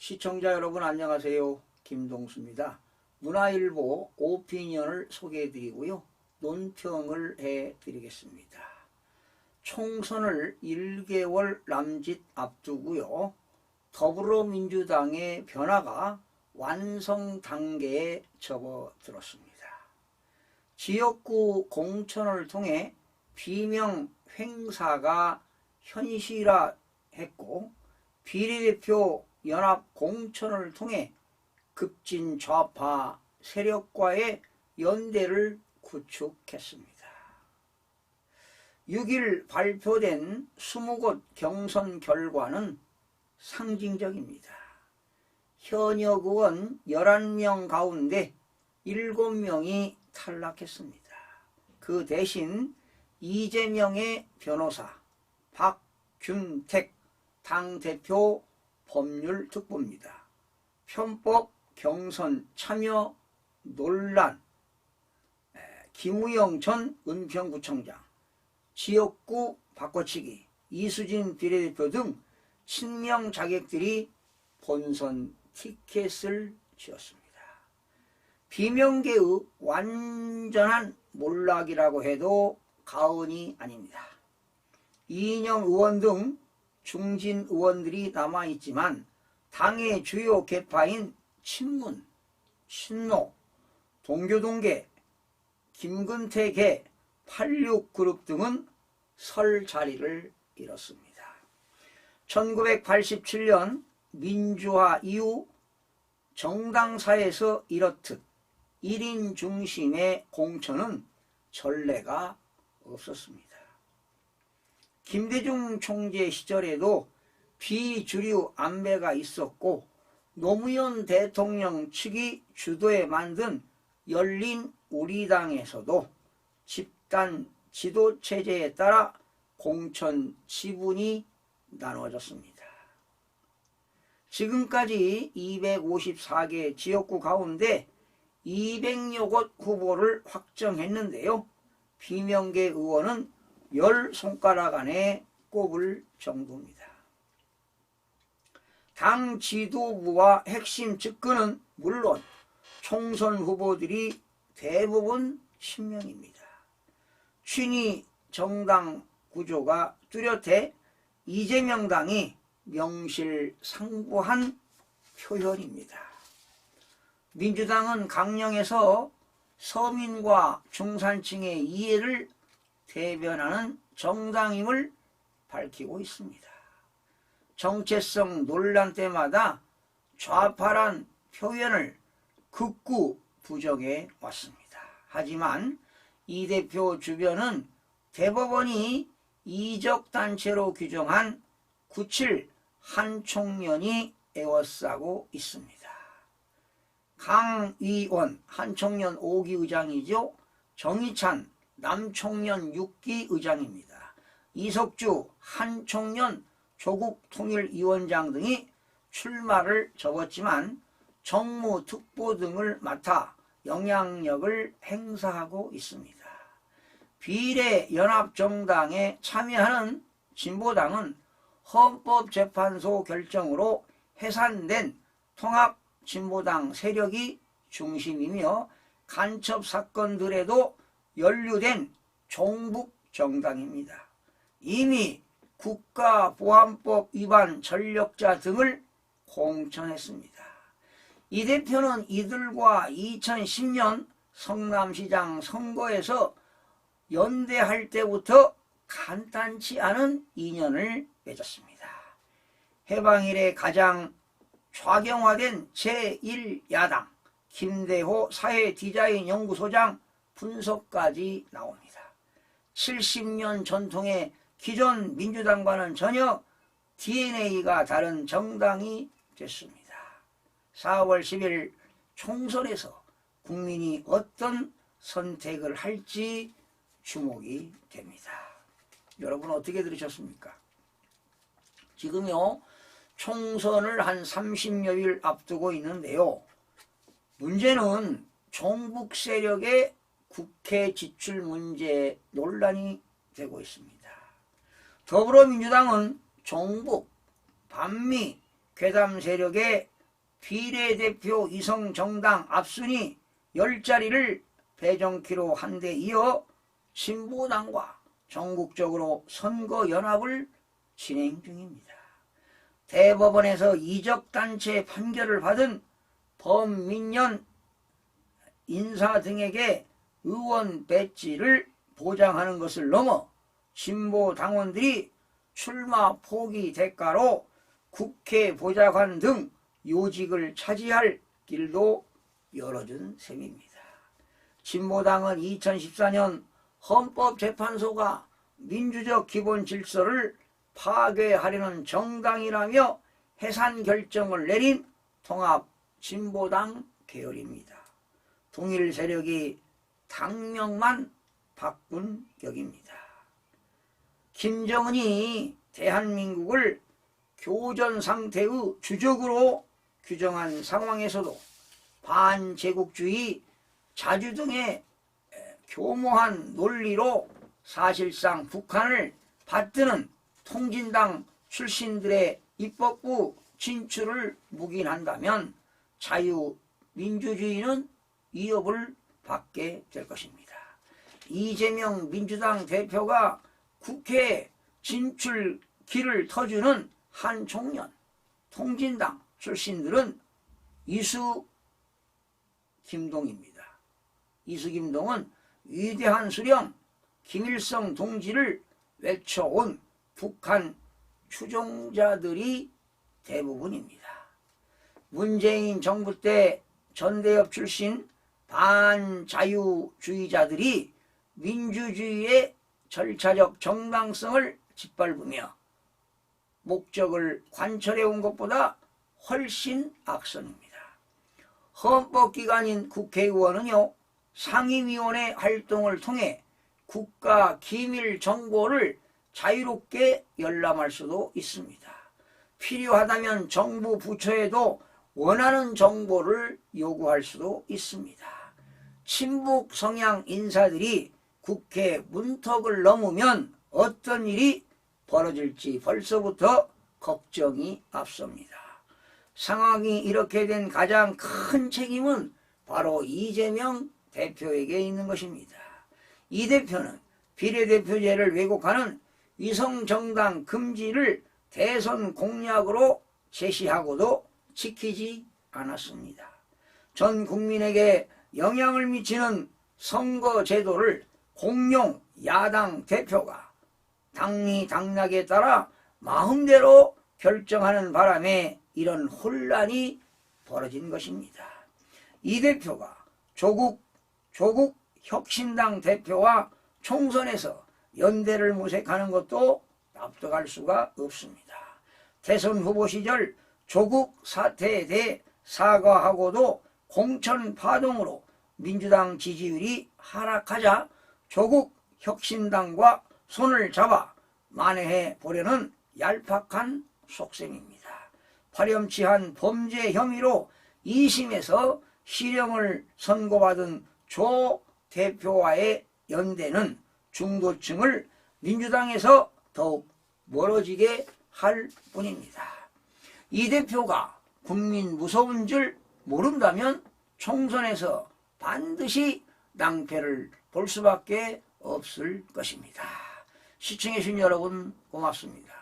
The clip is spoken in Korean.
시청자 여러분 안녕하세요. 김동수입니다. 문화일보 오피니언을 소개해드리고요. 논평을 해드리겠습니다. 총선을 1개월 남짓 앞두고요. 더불어민주당의 변화가 완성 단계에 접어들었습니다. 지역구 공천을 통해 비명 행사가 현실화했고 비례대표 연합 공천을 통해 급진 좌파 세력과의 연대를 구축했습니다. 6일 발표된 20곳 경선 결과는 상징적입니다. 현역 의원 11명 가운데 7명이 탈락했습니다. 그 대신 이재명의 변호사 박균택 당대표 법률특보입니다. 편법 경선 참여 논란, 김우영 전 은평구청장, 지역구 바꿔치기, 이수진 비례대표 등 친명 자객들이 본선 티켓을 쥐었습니다. 비명계의 완전한 몰락이라고 해도 과언이 아닙니다. 이인영 의원 등 중진 의원들이 남아있지만 당의 주요 계파인 친문, 친노, 동교동계, 김근태계, 86그룹 등은 설 자리를 잃었습니다. 1987년 민주화 이후 정당사에서 이렇듯 1인 중심의 공천은 전례가 없었습니다. 김대중 총재 시절에도 비주류 안배가 있었고 노무현 대통령 측이 주도해 만든 열린 우리당에서도 집단 지도체제에 따라 공천 지분이 나눠졌습니다. 지금까지 254개 지역구 가운데 200여 곳 후보를 확정했는데요. 비명계 의원은 10손가락 안에 꼽을 정도입니다. 당 지도부와 핵심 측근은 물론 총선 후보들이 대부분 친명입니다. 친위 정당 구조가 뚜렷해 이재명 당이 명실상부한 표현입니다. 민주당은 강령에서 서민과 중산층의 이해를 대변하는 정당임을 밝히고 있습니다. 정체성 논란 때마다 좌파란 표현을 극구 부정해 왔습니다. 하지만 이 대표 주변은 대법원이 이적단체로 규정한 97 한총련이 에워싸고 있습니다. 강의원 한총련 5기 의장이죠. 정의찬 남총련 6기 의장입니다. 이석주 한총련 조국통일위원장 등이 출마를 접었지만 정무특보 등을 맡아 영향력을 행사하고 있습니다. 비례연합정당에 참여하는 진보당은 헌법재판소 결정으로 해산된 통합진보당 세력이 중심이며 간첩 사건들에도 연루된 종북정당입니다. 이미 국가보안법 위반 전력자 등을 공천했습니다. 이 대표는 이들과 2010년 성남시장 선거에서 연대할 때부터 간단치 않은 인연을 맺었습니다. 해방 이래 가장 좌경화된 제1야당 김대호 사회디자인연구소장 분석까지 나옵니다. 70년 전통의 기존 민주당과는 전혀 DNA가 다른 정당이 됐습니다. 4월 10일 총선에서 국민이 어떤 선택을 할지 주목이 됩니다. 여러분 어떻게 들으셨습니까? 지금요 총선을 한 30여일 앞두고 있는데요. 문제는 종북 세력의 국회 지출 문제 논란이 되고 있습니다. 더불어민주당은 종북, 반미, 괴담 세력의 비례대표 위성정당 앞순위 10자리를 배정키로 한 데 이어 진보당과 전국적으로 선거연합을 진행 중입니다. 대법원에서 이적단체 판결을 받은 범민련 인사 등에게 의원 배지를 보장하는 것을 넘어 진보 당원들이 출마 포기 대가로 국회 보좌관 등 요직을 차지할 길도 열어준 셈입니다. 진보당은 2014년 헌법재판소가 민주적 기본 질서를 파괴하려는 정당이라며 해산 결정을 내린 통합 진보당 계열입니다. 동일 세력이 당명만 바꾼 격입니다. 김정은이 대한민국을 교전 상태의 주적으로 규정한 상황에서도 반제국주의 자주 등의 교모한 논리로 사실상 북한을 받드는 통진당 출신들의 입법부 진출을 묵인한다면 자유민주주의는 위협을 받게 될 것입니다. 이재명 민주당 대표가 국회 진출 길을 터주는 한 청년 통진당 출신들은 이수김동입니다. 이수김동은 위대한 수령 김일성 동지를 외쳐온 북한 추종자들이 대부분입니다. 문재인 정부 때 전대협 출신 반자유주의자들이 민주주의의 절차적 정당성을 짓밟으며 목적을 관철해온 것보다 훨씬 앞선입니다. 헌법기관인 국회의원은요, 상임위원회 활동을 통해 국가 기밀 정보를 자유롭게 열람할 수도 있습니다. 필요하다면 정부 부처에도 원하는 정보를 요구할 수도 있습니다. 친북 성향 인사들이 국회 문턱을 넘으면 어떤 일이 벌어질지 벌써부터 걱정이 앞섭니다. 상황이 이렇게 된 가장 큰 책임은 바로 이재명 대표에게 있는 것입니다. 이 대표는 비례대표제를 왜곡하는 위성정당 금지를 대선 공약으로 제시하고도 지키지 않았습니다. 전 국민에게 영향을 미치는 선거제도를 공용 야당 대표가 당리 당략에 따라 마음대로 결정하는 바람에 이런 혼란이 벌어진 것입니다. 이 대표가 조국 혁신당 대표와 총선에서 연대를 모색하는 것도 납득할 수가 없습니다. 대선 후보 시절 조국 사태에 대해 사과하고도 공천 파동으로 민주당 지지율이 하락하자 조국 혁신당과 손을 잡아 만회해 보려는 얄팍한 속셈입니다. 파렴치한 범죄 혐의로 2심에서 실형을 선고받은 조 대표와의 연대는 중도층을 민주당에서 더욱 멀어지게 할 뿐입니다. 이 대표가 국민 무서운 줄 모른다면 총선에서 반드시 낭패를 볼 수밖에 없을 것입니다. 시청해 주신 여러분 고맙습니다.